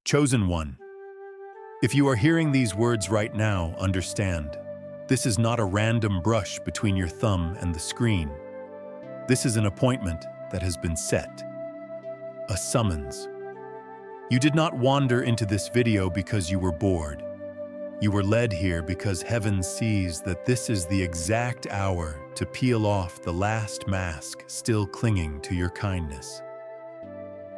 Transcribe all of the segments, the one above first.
Chosen one, if you are hearing these words right now, understand, this is not a random brush between your thumb and the screen. This is an appointment that has been set. A summons. You did not wander into this video because you were bored. You were led here because heaven sees that this is the exact hour to peel off the last mask still clinging to your kindness.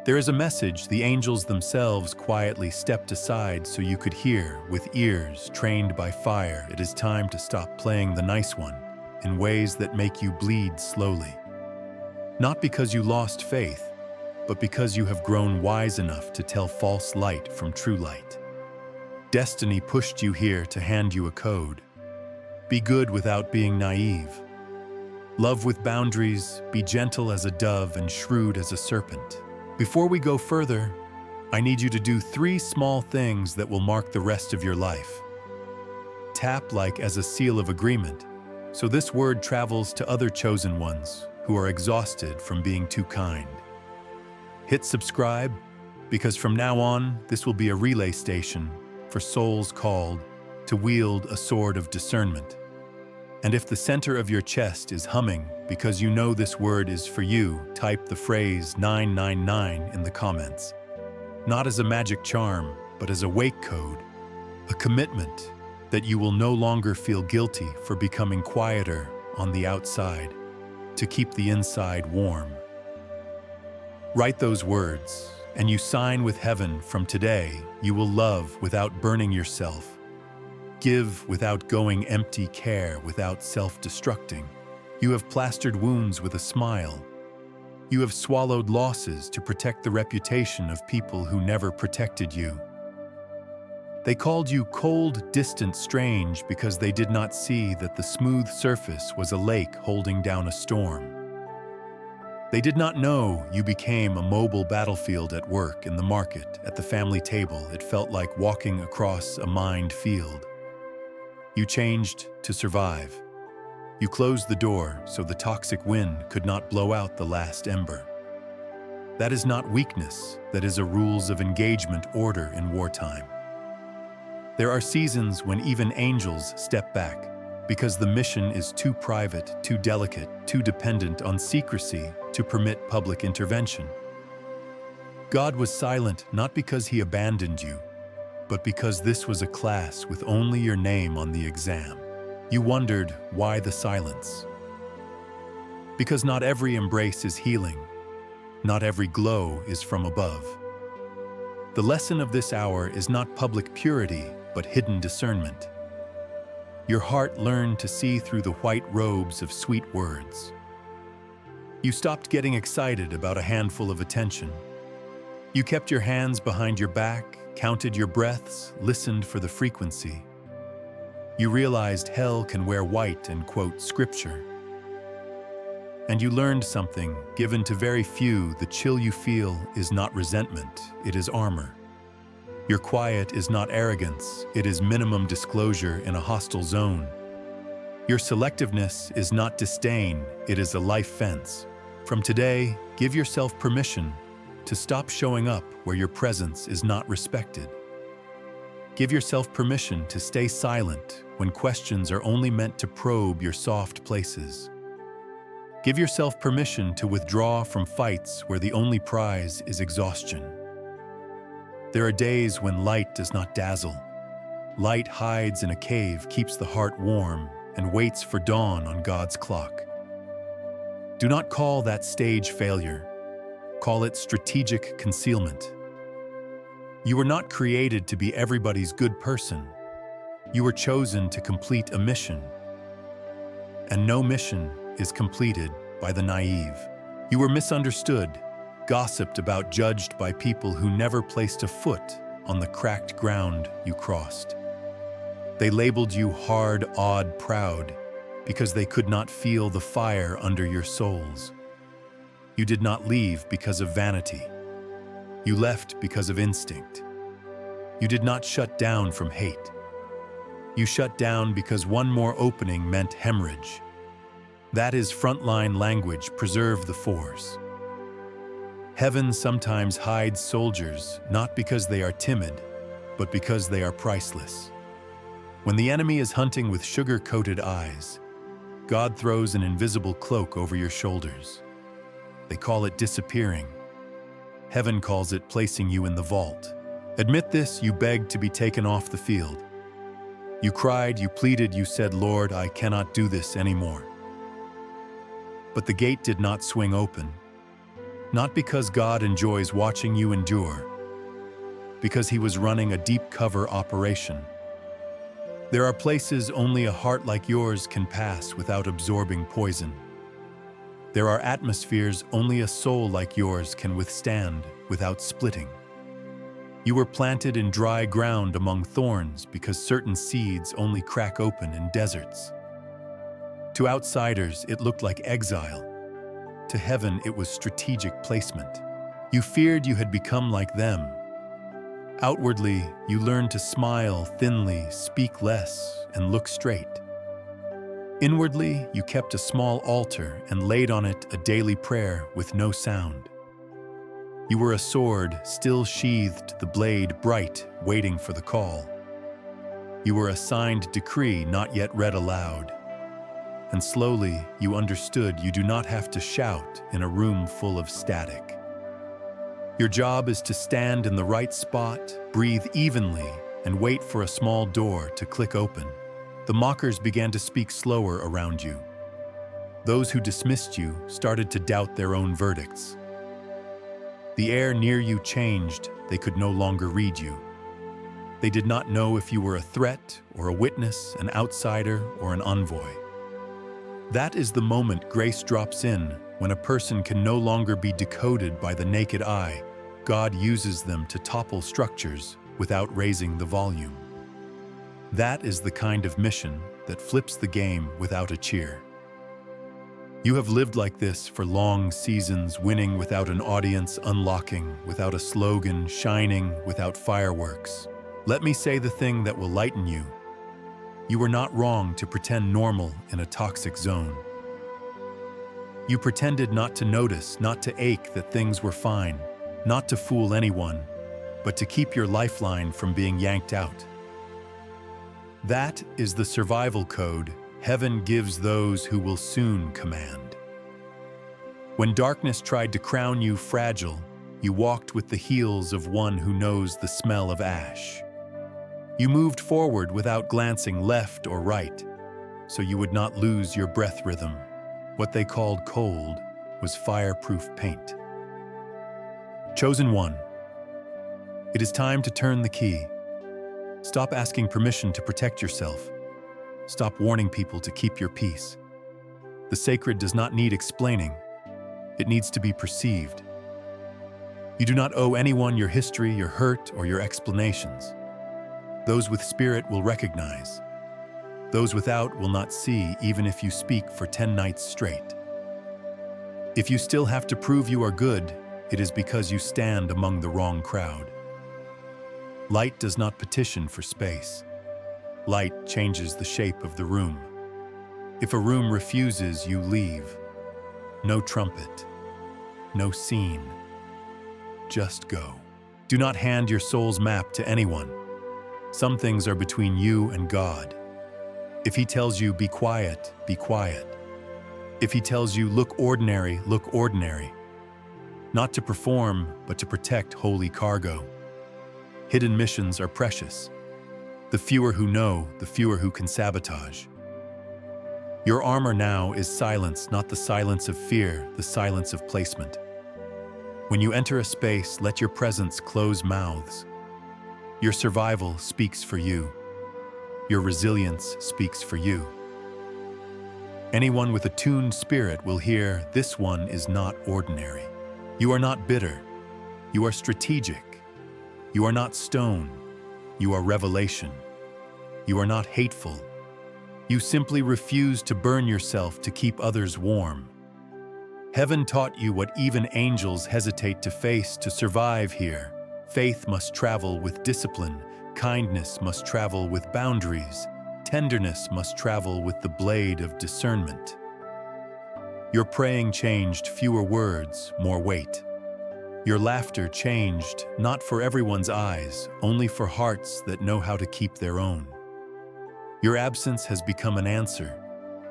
There is a message the angels themselves quietly stepped aside so you could hear with ears trained by fire. It is time to stop playing the nice one in ways that make you bleed slowly. Not because you lost faith, but because you have grown wise enough to tell false light from true light. Destiny pushed you here to hand you a code. Be good without being naive. Love with boundaries, be gentle as a dove and shrewd as a serpent. Before we go further, I need you to do 3 small things that will mark the rest of your life. Tap like as a seal of agreement, so this word travels to other chosen ones who are exhausted from being too kind. Hit subscribe, because from now on, this will be a relay station for souls called to wield a sword of discernment. And if the center of your chest is humming because you know this word is for you, type the phrase 999 in the comments. Not as a magic charm, but as a wake code, a commitment that you will no longer feel guilty for becoming quieter on the outside to keep the inside warm. Write those words, and you sign with heaven from today. You will love without burning yourself. Give without going empty, care without self-destructing. You have plastered wounds with a smile. You have swallowed losses to protect the reputation of people who never protected you. They called you cold, distant, strange because they did not see that the smooth surface was a lake holding down a storm. They did not know you became a mobile battlefield at work, in the market, at the family table. It felt like walking across a mined field. You changed to survive. You closed the door so the toxic wind could not blow out the last ember. That is not weakness, that is a rules of engagement order in wartime. There are seasons when even angels step back because the mission is too private, too delicate, too dependent on secrecy to permit public intervention. God was silent not because he abandoned you, but because this was a class with only your name on the exam. You wondered, why the silence? Because not every embrace is healing. Not every glow is from above. The lesson of this hour is not public purity, but hidden discernment. Your heart learned to see through the white robes of sweet words. You stopped getting excited about a handful of attention. You kept your hands behind your back, counted your breaths, listened for the frequency. You realized hell can wear white and quote scripture. And you learned something, given to very few, the chill you feel is not resentment, it is armor. Your quiet is not arrogance, it is minimum disclosure in a hostile zone. Your selectiveness is not disdain, it is a life fence. From today, give yourself permission to stop showing up where your presence is not respected. Give yourself permission to stay silent when questions are only meant to probe your soft places. Give yourself permission to withdraw from fights where the only prize is exhaustion. There are days when light does not dazzle. Light hides in a cave, keeps the heart warm, and waits for dawn on God's clock. Do not call that stage failure. Call it strategic concealment. You were not created to be everybody's good person. You were chosen to complete a mission. And no mission is completed by the naive. You were misunderstood, gossiped about, judged by people who never placed a foot on the cracked ground you crossed. They labeled you hard, odd, proud, because they could not feel the fire under your souls. You did not leave because of vanity. You left because of instinct. You did not shut down from hate. You shut down because one more opening meant hemorrhage. That is frontline language. Preserve the force. Heaven sometimes hides soldiers, not because they are timid, but because they are priceless. When the enemy is hunting with sugar-coated eyes, God throws an invisible cloak over your shoulders. They call it disappearing. Heaven calls it placing you in the vault. Amid this, you begged to be taken off the field. You cried, you pleaded, you said, "Lord, I cannot do this anymore." But the gate did not swing open. Not because God enjoys watching you endure, because He was running a deep cover operation. There are places only a heart like yours can pass without absorbing poison. There are atmospheres only a soul like yours can withstand without splitting. You were planted in dry ground among thorns because certain seeds only crack open in deserts. To outsiders, it looked like exile. To heaven, it was strategic placement. You feared you had become like them. Outwardly, you learned to smile thinly, speak less, and look straight. Inwardly, you kept a small altar and laid on it a daily prayer with no sound. You were a sword, still sheathed, the blade bright, waiting for the call. You were a signed decree not yet read aloud. And slowly, you understood you do not have to shout in a room full of static. Your job is to stand in the right spot, breathe evenly, and wait for a small door to click open. The mockers began to speak slower around you. Those who dismissed you started to doubt their own verdicts. The air near you changed. They could no longer read you. They did not know if you were a threat or a witness, an outsider or an envoy. That is the moment grace drops in, when a person can no longer be decoded by the naked eye. God uses them to topple structures without raising the volume. That is the kind of mission that flips the game without a cheer. You have lived like this for long seasons, winning without an audience, unlocking without a slogan, shining without fireworks. Let me say the thing that will lighten you. You were not wrong to pretend normal in a toxic zone. You pretended not to notice, not to ache that things were fine, not to fool anyone, but to keep your lifeline from being yanked out. That is the survival code heaven gives those who will soon command. When darkness tried to crown you fragile, you walked with the heels of one who knows the smell of ash. You moved forward without glancing left or right, so you would not lose your breath rhythm. What they called cold was fireproof paint. Chosen one. It is time to turn the key. Stop asking permission to protect yourself. Stop warning people to keep your peace. The sacred does not need explaining. It needs to be perceived. You do not owe anyone your history, your hurt, or your explanations. Those with spirit will recognize. Those without will not see, even if you speak for 10 nights straight. If you still have to prove you are good, it is because you stand among the wrong crowd. Light does not petition for space. Light changes the shape of the room. If a room refuses, you leave. No trumpet, no scene. Just go. Do not hand your soul's map to anyone. Some things are between you and God. If He tells you, be quiet, be quiet. If He tells you, look ordinary, look ordinary. Not to perform, but to protect holy cargo. Hidden missions are precious. The fewer who know, the fewer who can sabotage. Your armor now is silence, not the silence of fear, the silence of placement. When you enter a space, let your presence close mouths. Your survival speaks for you. Your resilience speaks for you. Anyone with a tuned spirit will hear, this one is not ordinary. You are not bitter. You are strategic. You are not stone. You are revelation. You are not hateful. You simply refuse to burn yourself to keep others warm. Heaven taught you what even angels hesitate to face to survive here. Faith must travel with discipline. Kindness must travel with boundaries. Tenderness must travel with the blade of discernment. Your praying changed fewer words, more weight. Your laughter changed, not for everyone's eyes, only for hearts that know how to keep their own. Your absence has become an answer,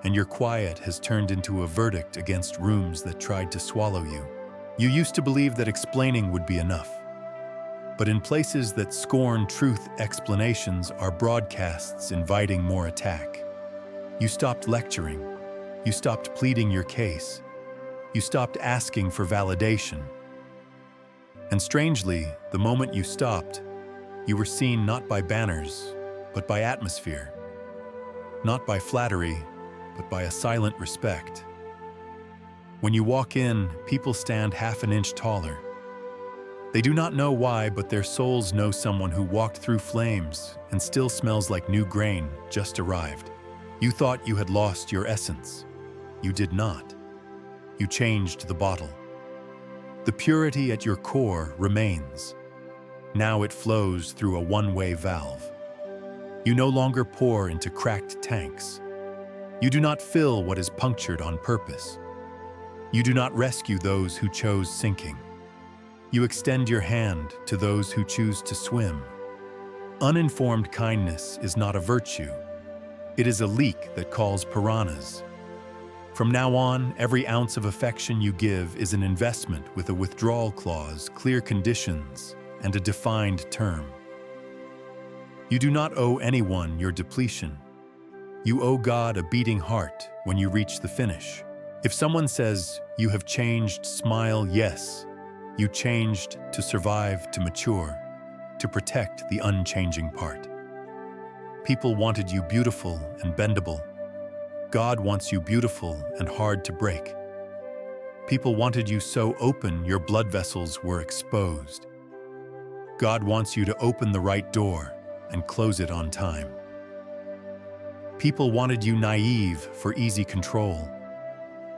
and your quiet has turned into a verdict against rooms that tried to swallow you. You used to believe that explaining would be enough. But in places that scorn truth, explanations are broadcasts inviting more attack. You stopped lecturing. You stopped pleading your case. You stopped asking for validation. And strangely, the moment you stopped, you were seen not by banners, but by atmosphere. Not by flattery, but by a silent respect. When you walk in, people stand half an inch taller. They do not know why, but their souls know someone who walked through flames and still smells like new grain just arrived. You thought you had lost your essence. You did not. You changed the bottle. The purity at your core remains. Now it flows through a one-way valve. You no longer pour into cracked tanks. You do not fill what is punctured on purpose. You do not rescue those who chose sinking. You extend your hand to those who choose to swim. Uninformed kindness is not a virtue. It is a leak that calls piranhas. From now on, every ounce of affection you give is an investment with a withdrawal clause, clear conditions, and a defined term. You do not owe anyone your depletion. You owe God a beating heart when you reach the finish. If someone says, "You have changed," smile, yes. You changed to survive, to mature, to protect the unchanging part. People wanted you beautiful and bendable. God wants you beautiful and hard to break. People wanted you so open your blood vessels were exposed. God wants you to open the right door and close it on time. People wanted you naive for easy control.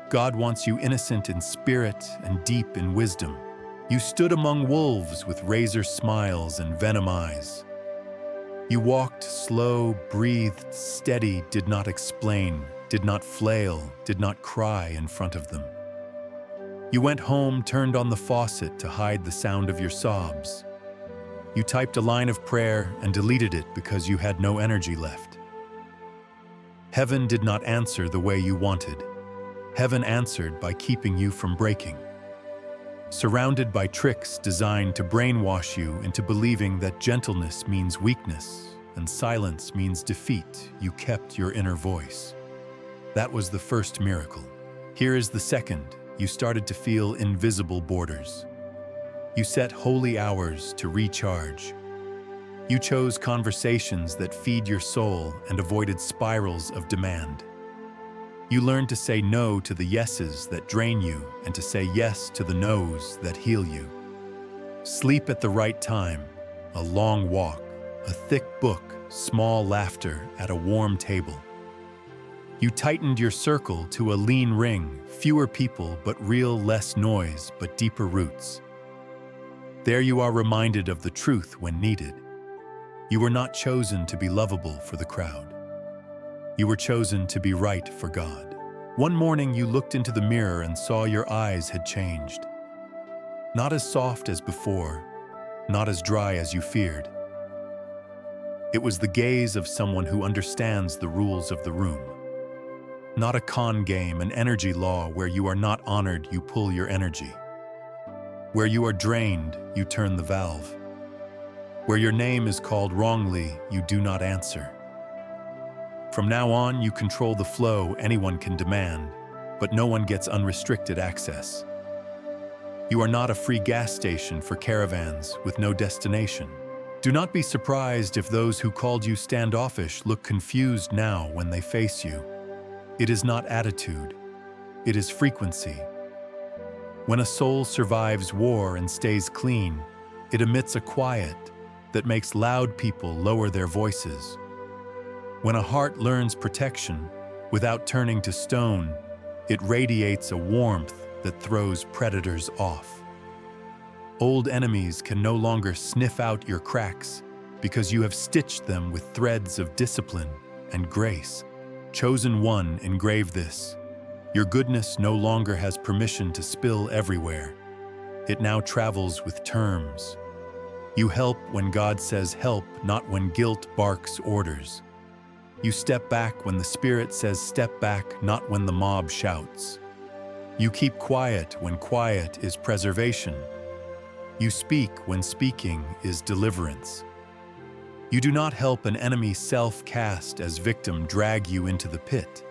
God wants you innocent in spirit and deep in wisdom. You stood among wolves with razor smiles and venom eyes. You walked slow, breathed steady, did not explain, did not flail, did not cry in front of them. You went home, turned on the faucet to hide the sound of your sobs. You typed a line of prayer and deleted it because you had no energy left. Heaven did not answer the way you wanted. Heaven answered by keeping you from breaking. Surrounded by tricks designed to brainwash you into believing that gentleness means weakness and silence means defeat, you kept your inner voice. That was the first miracle. Here is the second. You started to feel invisible borders. You set holy hours to recharge. You chose conversations that feed your soul and avoided spirals of demand. You learned to say no to the yeses that drain you and to say yes to the nos that heal you. Sleep at the right time, a long walk, a thick book, small laughter at a warm table. You tightened your circle to a lean ring, fewer people but real, less noise but deeper roots. There you are reminded of the truth when needed. You were not chosen to be lovable for the crowd. You were chosen to be right for God. One morning you looked into the mirror and saw your eyes had changed. Not as soft as before, not as dry as you feared. It was the gaze of someone who understands the rules of the room. Not a con game, an energy law where you are not honored, you pull your energy. Where you are drained, you turn the valve. Where your name is called wrongly, you do not answer. From now on, you control the flow anyone can demand, but no one gets unrestricted access. You are not a free gas station for caravans with no destination. Do not be surprised if those who called you standoffish look confused now when they face you. It is not attitude, it is frequency. When a soul survives war and stays clean, it emits a quiet that makes loud people lower their voices. When a heart learns protection without turning to stone, it radiates a warmth that throws predators off. Old enemies can no longer sniff out your cracks because you have stitched them with threads of discipline and grace. Chosen one, engrave this. Your goodness no longer has permission to spill everywhere. it now travels with terms. You help when God says help, not when guilt barks orders. You step back when the Spirit says step back, not when the mob shouts. You keep quiet when quiet is preservation. You speak when speaking is deliverance. You do not help an enemy self-cast as victim drag you into the pit.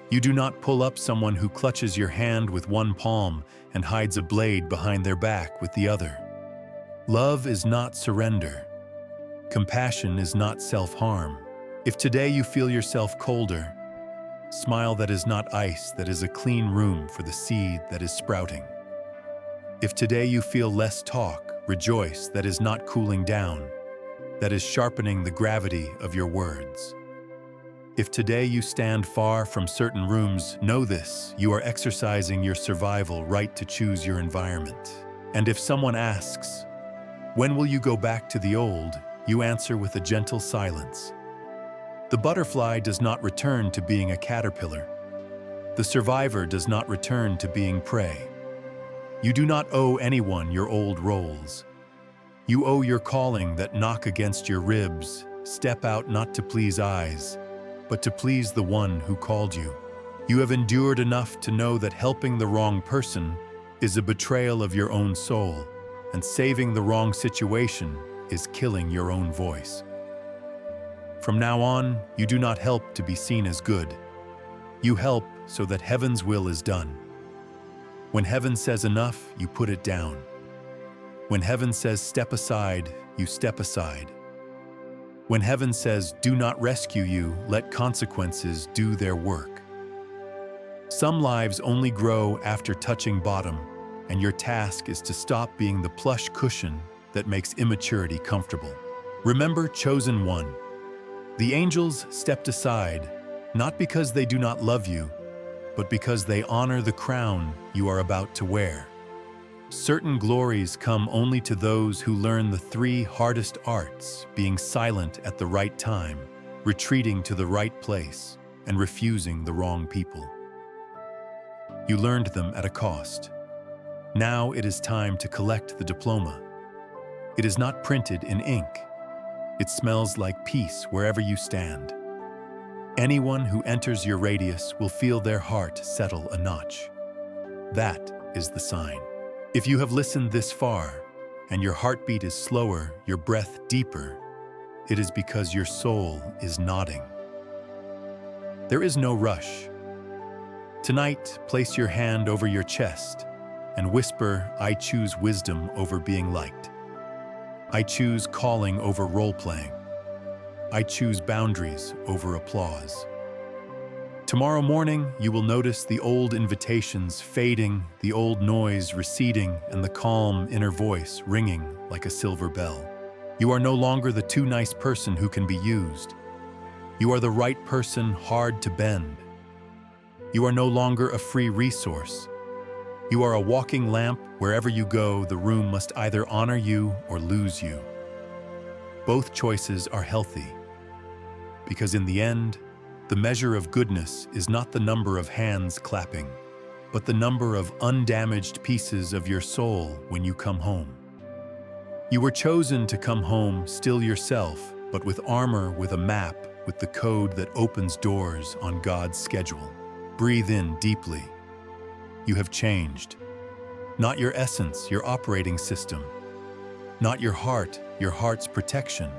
You do not pull up someone who clutches your hand with one palm and hides a blade behind their back with the other. Love is not surrender. Compassion is not self-harm. If today you feel yourself colder, smile that is not ice, that is a clean room for the seed that is sprouting. If today you feel less talk, rejoice that is not cooling down, that is sharpening the gravity of your words. If today you stand far from certain rooms, know this, you are exercising your survival right to choose your environment. And if someone asks, when will you go back to the old, you answer with a gentle silence. The butterfly does not return to being a caterpillar. The survivor does not return to being prey. You do not owe anyone your old roles. You owe your calling that knock against your ribs. Step out not to please eyes, but to please the one who called you. You have endured enough to know that helping the wrong person is a betrayal of your own soul, and saving the wrong situation is killing your own voice. From now on, you do not help to be seen as good. You help so that heaven's will is done. When heaven says enough, you put it down. When heaven says step aside, you step aside. When heaven says do not rescue you, let consequences do their work. Some lives only grow after touching bottom, and your task is to stop being the plush cushion that makes immaturity comfortable. Remember, chosen one. The angels stepped aside, not because they do not love you, but because they honor the crown you are about to wear. Certain glories come only to those who learn the 3 hardest arts, being silent at the right time, retreating to the right place, and refusing the wrong people. You learned them at a cost. Now it is time to collect the diploma. It is not printed in ink. It smells like peace wherever you stand. Anyone who enters your radius will feel their heart settle a notch. That is the sign. If you have listened this far, and your heartbeat is slower, your breath deeper, it is because your soul is nodding. There is no rush. Tonight, place your hand over your chest and whisper, I choose wisdom over being liked. I choose calling over role-playing. I choose boundaries over applause. Tomorrow morning, you will notice the old invitations fading, the old noise receding, and the calm inner voice ringing like a silver bell. You are no longer the too nice person who can be used. You are the right person, hard to bend. You are no longer a free resource. You are a walking lamp. Wherever you go, the room must either honor you or lose you. Both choices are healthy, because in the end, the measure of goodness is not the number of hands clapping, but the number of undamaged pieces of your soul when you come home. You were chosen to come home still yourself, but with armor, with a map, with the code that opens doors on God's schedule. Breathe in deeply. You have changed. Not your essence, your operating system. Not your heart, your heart's protection.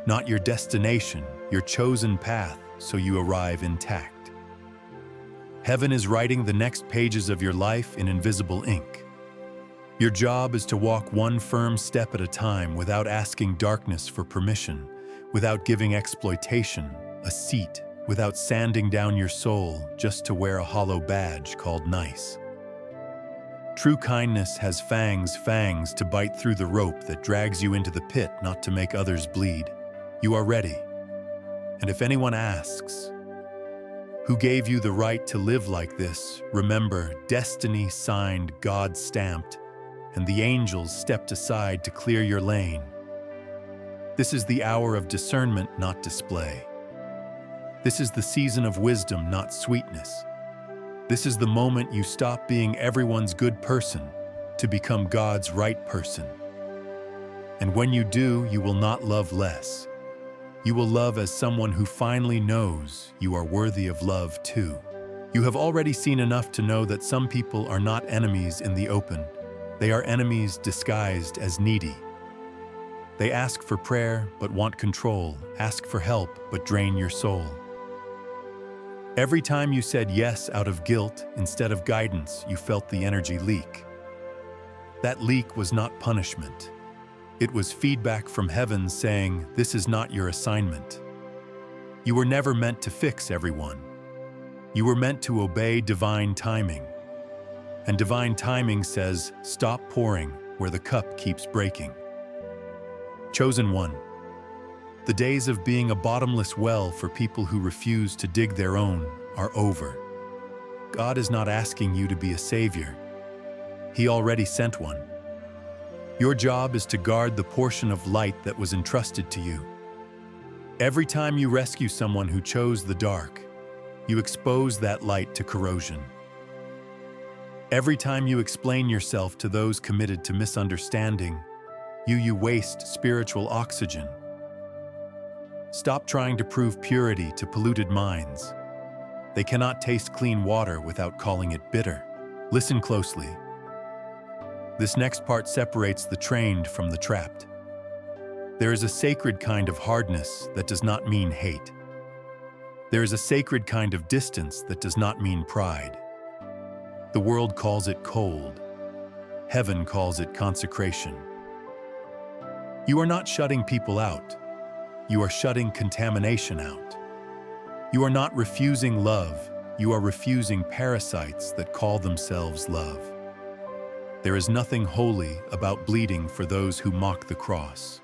Not your destination, your chosen path, so you arrive intact. Heaven is writing the next pages of your life in invisible ink. Your job is to walk one firm step at a time without asking darkness for permission, without giving exploitation a seat, without sanding down your soul just to wear a hollow badge called nice. True kindness has fangs to bite through the rope that drags you into the pit, not to make others bleed. You are ready. And if anyone asks, who gave you the right to live like this, remember, destiny signed, God stamped, and the angels stepped aside to clear your lane. This is the hour of discernment, not display. This is the season of wisdom, not sweetness. This is the moment you stop being everyone's good person to become God's right person. And when you do, you will not love less. You will love as someone who finally knows you are worthy of love too. You have already seen enough to know that some people are not enemies in the open. They are enemies disguised as needy. They ask for prayer but want control, ask for help but drain your soul. Every time you said yes out of guilt instead of guidance, you felt the energy leak. That leak was not punishment. It was feedback from heaven saying, "This is not your assignment." You were never meant to fix everyone. You were meant to obey divine timing. And divine timing says, stop pouring where the cup keeps breaking. Chosen one. The days of being a bottomless well for people who refuse to dig their own are over. God is not asking you to be a savior. He already sent one. Your job is to guard the portion of light that was entrusted to you. Every time you rescue someone who chose the dark, you expose that light to corrosion. Every time you explain yourself to those committed to misunderstanding, you waste spiritual oxygen. Stop trying to prove purity to polluted minds. They cannot taste clean water without calling it bitter. Listen closely. This next part separates the trained from the trapped. There is a sacred kind of hardness that does not mean hate. There is a sacred kind of distance that does not mean pride. The world calls it cold. Heaven calls it consecration. You are not shutting people out. You are shutting contamination out. You are not refusing love. You are refusing parasites that call themselves love. There is nothing holy about bleeding for those who mock the cross.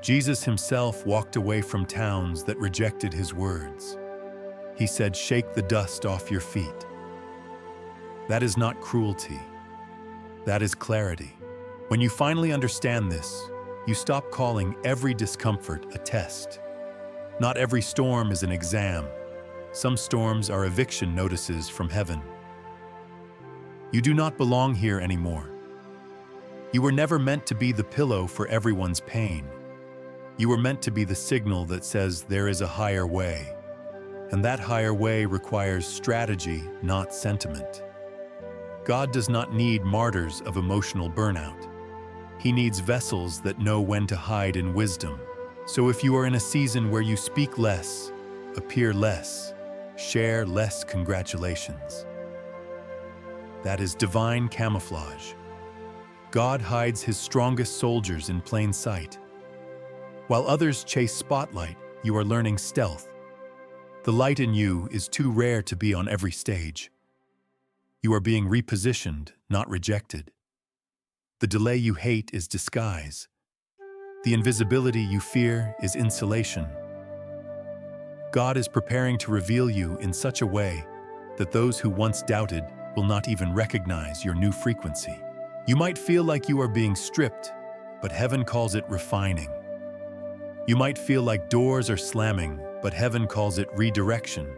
Jesus himself walked away from towns that rejected his words. He said, "Shake the dust off your feet." That is not cruelty. That is clarity. When you finally understand this, you stop calling every discomfort a test. Not every storm is an exam. Some storms are eviction notices from heaven. You do not belong here anymore. You were never meant to be the pillow for everyone's pain. You were meant to be the signal that says there is a higher way. And that higher way requires strategy, not sentiment. God does not need martyrs of emotional burnout. He needs vessels that know when to hide in wisdom. So if you are in a season where you speak less, appear less, share less, congratulations. That is divine camouflage. God hides his strongest soldiers in plain sight. While others chase spotlight, you are learning stealth. The light in you is too rare to be on every stage. You are being repositioned, not rejected. The delay you hate is disguise. The invisibility you fear is insulation. God is preparing to reveal you in such a way that those who once doubted will not even recognize your new frequency. You might feel like you are being stripped, but heaven calls it refining. You might feel like doors are slamming, but heaven calls it redirection.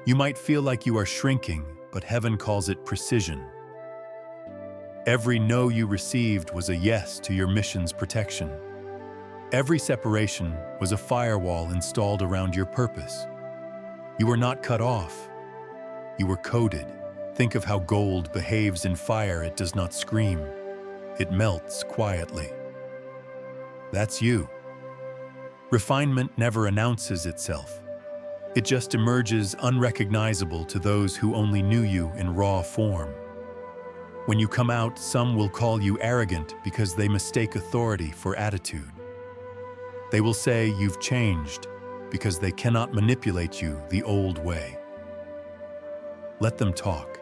You might feel like you are shrinking, but heaven calls it precision. Every no you received was a yes to your mission's protection. Every separation was a firewall installed around your purpose. You were not cut off. You were coded. Think of how gold behaves in fire. It does not scream. It melts quietly. That's you. Refinement never announces itself. It just emerges unrecognizable to those who only knew you in raw form. When you come out, some will call you arrogant because they mistake authority for attitude. They will say you've changed because they cannot manipulate you the old way. Let them talk.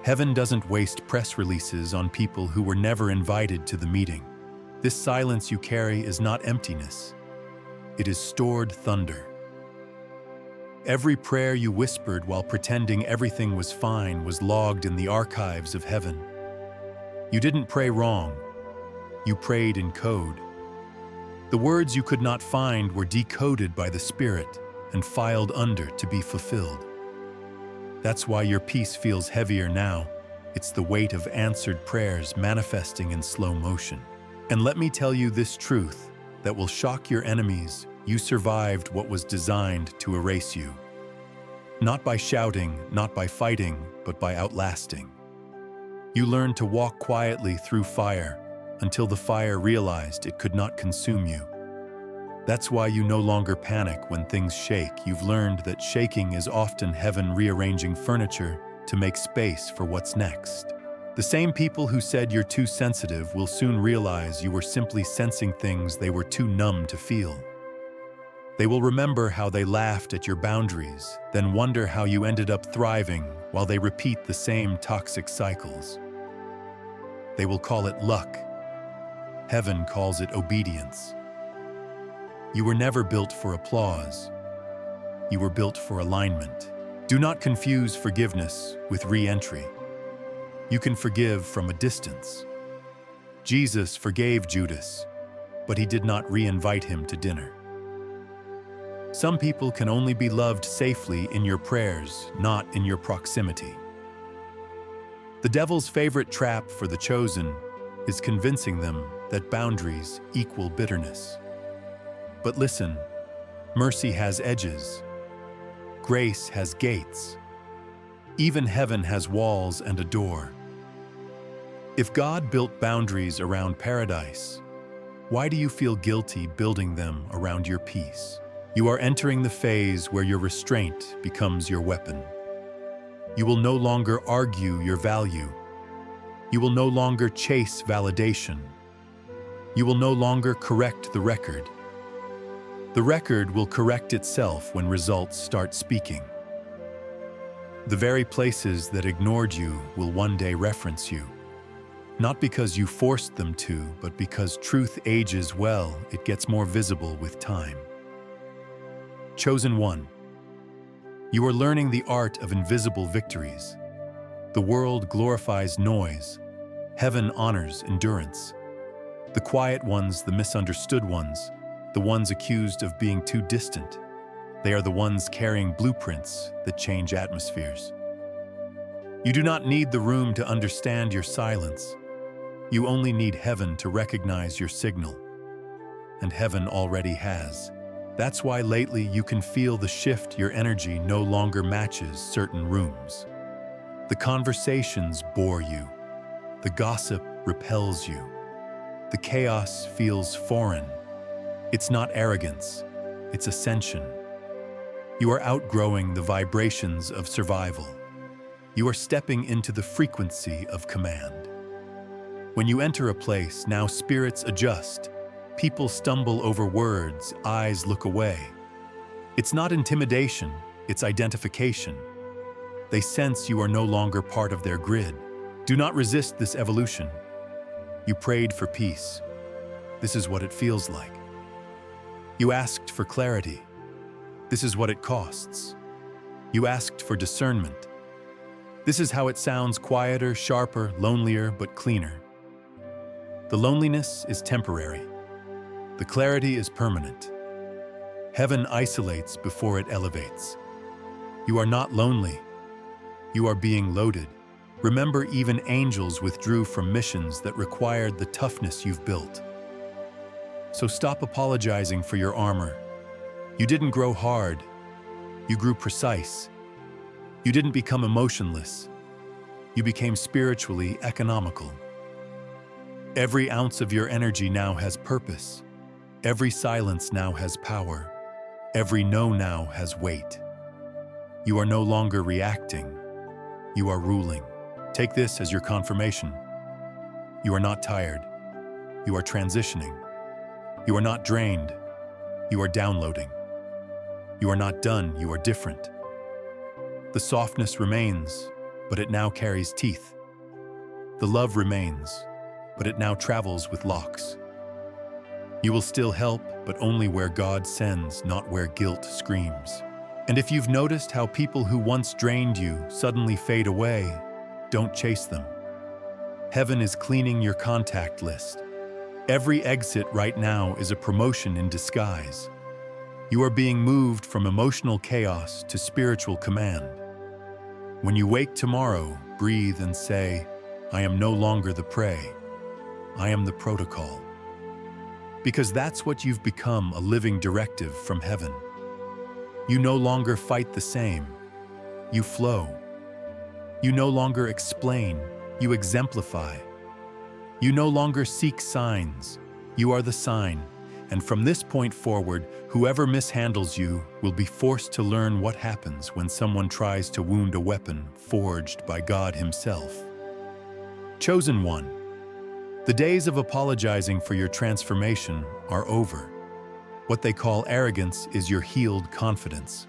Heaven doesn't waste press releases on people who were never invited to the meeting. This silence you carry is not emptiness. It is stored thunder. Every prayer you whispered while pretending everything was fine was logged in the archives of heaven. You didn't pray wrong. You prayed in code. The words you could not find were decoded by the Spirit and filed under to be fulfilled. That's why your peace feels heavier now, It's the weight of answered prayers manifesting in slow motion. And let me tell you this truth that will shock your enemies: you survived what was designed to erase you. Not by shouting, not by fighting, but by outlasting. You learned to walk quietly through fire until the fire realized it could not consume you. That's why you no longer panic when things shake. You've learned that shaking is often heaven rearranging furniture to make space for what's next. The same people who said you're too sensitive will soon realize you were simply sensing things they were too numb to feel. They will remember how they laughed at your boundaries, then wonder how you ended up thriving while they repeat the same toxic cycles. They will call it luck. Heaven calls it obedience. You were never built for applause. You were built for alignment. Do not confuse forgiveness with re-entry. You can forgive from a distance. Jesus forgave Judas, but he did not re-invite him to dinner. Some people can only be loved safely in your prayers, not in your proximity. The devil's favorite trap for the chosen is convincing them that boundaries equal bitterness. But listen, mercy has edges. Grace has gates. Even heaven has walls and a door. If God built boundaries around paradise, why do you feel guilty building them around your peace? You are entering the phase where your restraint becomes your weapon. You will no longer argue your value. You will no longer chase validation. You will no longer correct the record. The record will correct itself when results start speaking. The very places that ignored you will one day reference you. Not because you forced them to, but because truth ages well, it gets more visible with time. Chosen one. You are learning the art of invisible victories. The world glorifies noise. Heaven honors endurance. The quiet ones, the misunderstood ones, the ones accused of being too distant. They are the ones carrying blueprints that change atmospheres. You do not need the room to understand your silence. You only need heaven to recognize your signal. And heaven already has. That's why lately you can feel the shift. Your energy no longer matches certain rooms. The conversations bore you. The gossip repels you. The chaos feels foreign. It's not arrogance, it's ascension. You are outgrowing the vibrations of survival. You are stepping into the frequency of command. When you enter a place, now spirits adjust. People stumble over words, eyes look away. It's not intimidation, it's identification. They sense you are no longer part of their grid. Do not resist this evolution. You prayed for peace. This is what it feels like. You asked for clarity. This is what it costs. You asked for discernment. This is how it sounds: quieter, sharper, lonelier, but cleaner. The loneliness is temporary. The clarity is permanent. Heaven isolates before it elevates. You are not lonely. You are being loaded. Remember, even angels withdrew from missions that required the toughness you've built. So stop apologizing for your armor. You didn't grow hard. You grew precise. You didn't become emotionless. You became spiritually economical. Every ounce of your energy now has purpose. Every silence now has power. Every no now has weight. You are no longer reacting. You are ruling. Take this as your confirmation. You are not tired. You are transitioning. You are not drained. You are downloading. You are not done. You are different. The softness remains, but it now carries teeth. The love remains, but it now travels with locks. You will still help, but only where God sends, not where guilt screams. And if you've noticed how people who once drained you suddenly fade away, don't chase them. Heaven is cleaning your contact list. Every exit right now is a promotion in disguise. You are being moved from emotional chaos to spiritual command. When you wake tomorrow, breathe and say, I am no longer the prey. I am the protocol. Because that's what you've become, a living directive from heaven. You no longer fight the same. You flow. You no longer explain. You exemplify. You no longer seek signs. You are the sign. And from this point forward, whoever mishandles you will be forced to learn what happens when someone tries to wound a weapon forged by God Himself. Chosen one, the days of apologizing for your transformation are over. What they call arrogance is your healed confidence.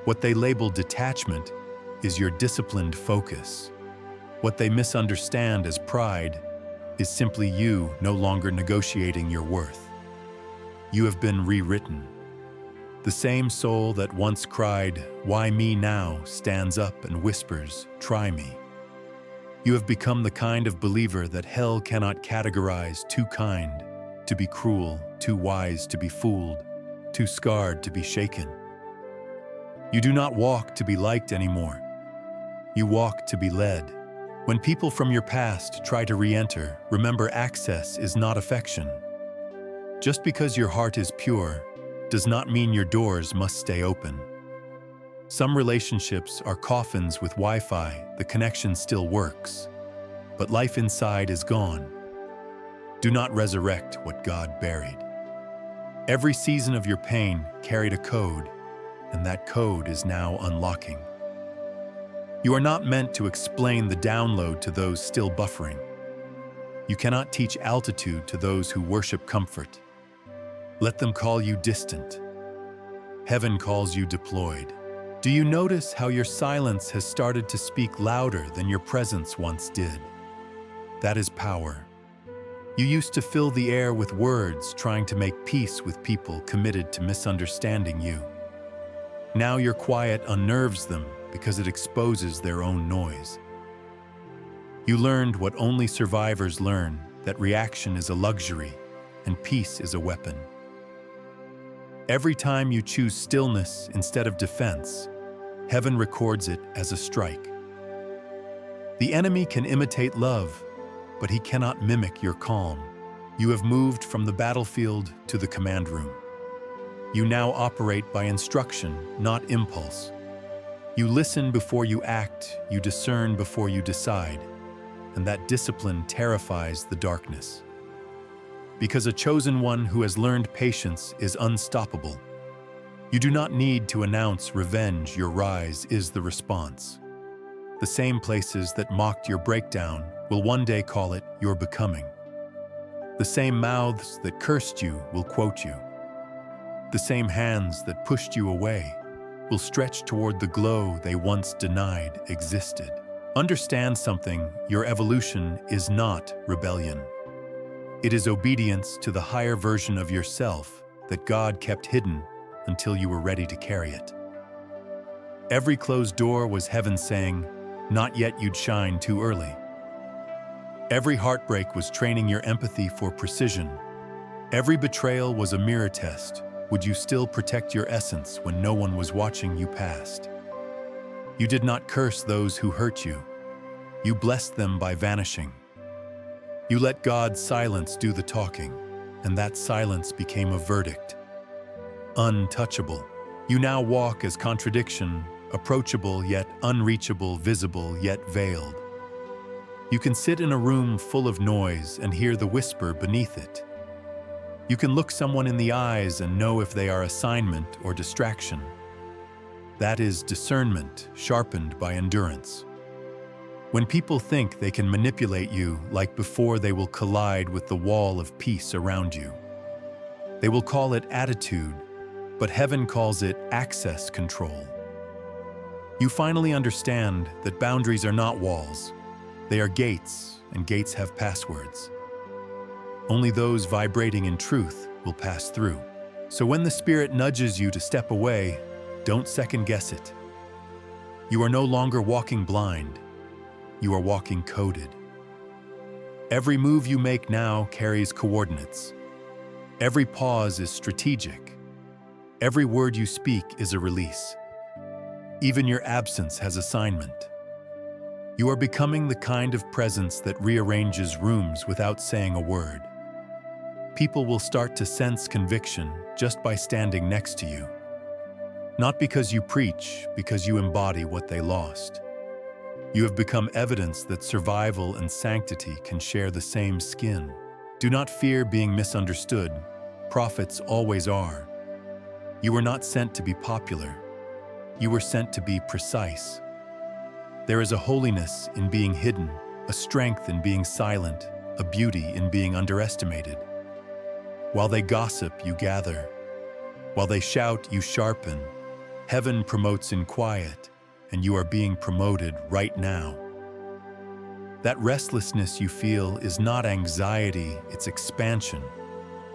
What they label detachment is your disciplined focus. What they misunderstand as pride is simply you no longer negotiating your worth. You have been rewritten. The same soul that once cried, "Why me now?" stands up and whispers, "Try me." You have become the kind of believer that hell cannot categorize: too kind to be cruel, too wise to be fooled, too scarred to be shaken. You do not walk to be liked anymore. You walk to be led. When people from your past try to re-enter, remember access is not affection. Just because your heart is pure does not mean your doors must stay open. Some relationships are coffins with Wi-Fi, the connection still works, but life inside is gone. Do not resurrect what God buried. Every season of your pain carried a code, and that code is now unlocking. You are not meant to explain the download to those still buffering. You cannot teach altitude to those who worship comfort. Let them call you distant. Heaven calls you deployed. Do you notice how your silence has started to speak louder than your presence once did? That is power. You used to fill the air with words, trying to make peace with people committed to misunderstanding you. Now your quiet unnerves them because it exposes their own noise. You learned what only survivors learn, that reaction is a luxury and peace is a weapon. Every time you choose stillness instead of defense, heaven records it as a strike. The enemy can imitate love, but he cannot mimic your calm. You have moved from the battlefield to the command room. You now operate by instruction, not impulse. You listen before you act, you discern before you decide, and that discipline terrifies the darkness. Because a chosen one who has learned patience is unstoppable. You do not need to announce revenge, your rise is the response. The same places that mocked your breakdown will one day call it your becoming. The same mouths that cursed you will quote you. The same hands that pushed you away will stretch toward the glow they once denied existed. Understand something, your evolution is not rebellion. It is obedience to the higher version of yourself that God kept hidden until you were ready to carry it. Every closed door was heaven saying, "Not yet, you'd shine too early." Every heartbreak was training your empathy for precision. Every betrayal was a mirror test. Would you still protect your essence when no one was watching you past? You did not curse those who hurt you. You blessed them by vanishing. You let God's silence do the talking, and that silence became a verdict. Untouchable. You now walk as contradiction, approachable yet unreachable, visible yet veiled. You can sit in a room full of noise and hear the whisper beneath it. You can look someone in the eyes and know if they are assignment or distraction. That is discernment sharpened by endurance. When people think they can manipulate you, like before, they will collide with the wall of peace around you. They will call it attitude, but heaven calls it access control. You finally understand that boundaries are not walls. They are gates, and gates have passwords. Only those vibrating in truth will pass through. So when the Spirit nudges you to step away, don't second guess it. You are no longer walking blind. You are walking coded. Every move you make now carries coordinates. Every pause is strategic. Every word you speak is a release. Even your absence has assignment. You are becoming the kind of presence that rearranges rooms without saying a word. People will start to sense conviction just by standing next to you. Not because you preach, because you embody what they lost. You have become evidence that survival and sanctity can share the same skin. Do not fear being misunderstood. Prophets always are. You were not sent to be popular. You were sent to be precise. There is a holiness in being hidden, a strength in being silent, a beauty in being underestimated. While they gossip, you gather. While they shout, you sharpen. Heaven promotes in quiet, and you are being promoted right now. That restlessness you feel is not anxiety, it's expansion.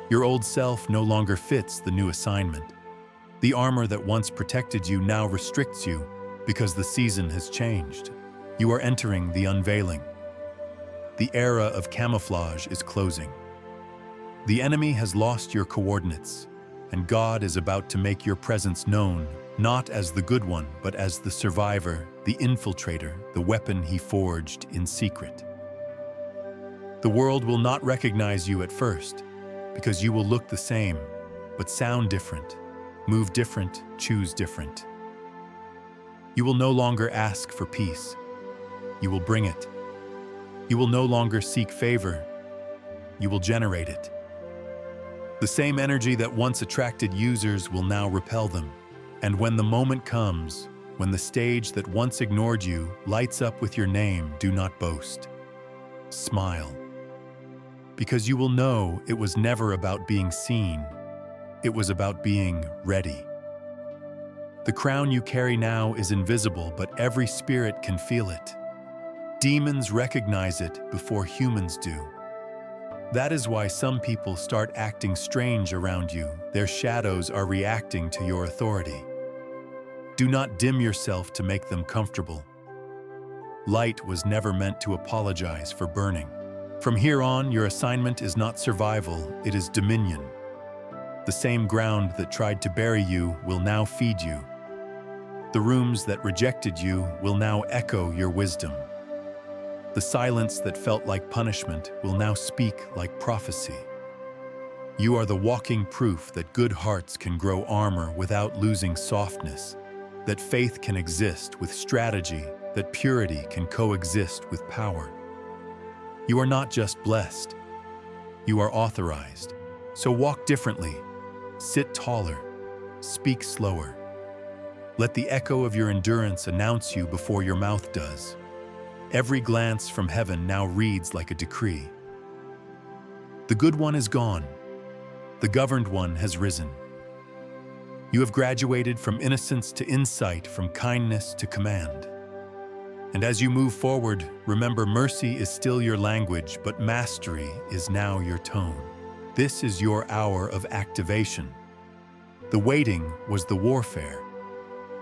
Your old self no longer fits the new assignment. The armor that once protected you now restricts you because the season has changed. You are entering the unveiling. The era of camouflage is closing. The enemy has lost your coordinates, and God is about to make your presence known, not as the good one, but as the survivor, the infiltrator, the weapon he forged in secret. The world will not recognize you at first, because you will look the same, but sound different, move different, choose different. You will no longer ask for peace. You will bring it. You will no longer seek favor. You will generate it. The same energy that once attracted users will now repel them. And when the moment comes, when the stage that once ignored you lights up with your name, do not boast. Smile. Because you will know it was never about being seen. It was about being ready. The crown you carry now is invisible, but every spirit can feel it. Demons recognize it before humans do. That is why some people start acting strange around you. Their shadows are reacting to your authority. Do not dim yourself to make them comfortable. Light was never meant to apologize for burning. From here on, your assignment is not survival, it is dominion. The same ground that tried to bury you will now feed you. The rooms that rejected you will now echo your wisdom. The silence that felt like punishment will now speak like prophecy. You are the walking proof that good hearts can grow armor without losing softness, that faith can exist with strategy, that purity can coexist with power. You are not just blessed, you are authorized. So walk differently, sit taller, speak slower. Let the echo of your endurance announce you before your mouth does. Every glance from heaven now reads like a decree. The good one is gone. The governed one has risen. You have graduated from innocence to insight, from kindness to command. And as you move forward, remember mercy is still your language, but mastery is now your tone. This is your hour of activation. The waiting was the warfare.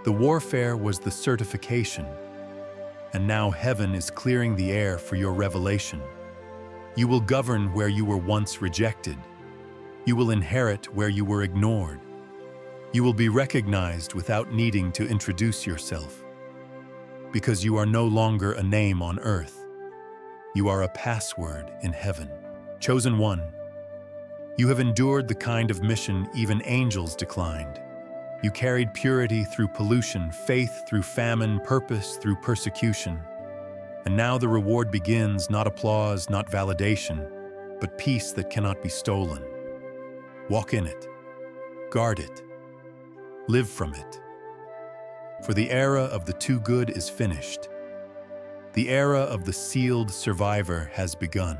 The warfare was the certification. And now heaven is clearing the air for your revelation. You will govern where you were once rejected. You will inherit where you were ignored. You will be recognized without needing to introduce yourself. Because you are no longer a name on earth. You are a password in heaven. Chosen one, you have endured the kind of mission even angels declined. You carried purity through pollution, faith through famine, purpose through persecution. And now the reward begins, not applause, not validation, but peace that cannot be stolen. Walk in it. Guard it. Live from it. For the era of the too good is finished. The era of the sealed survivor has begun.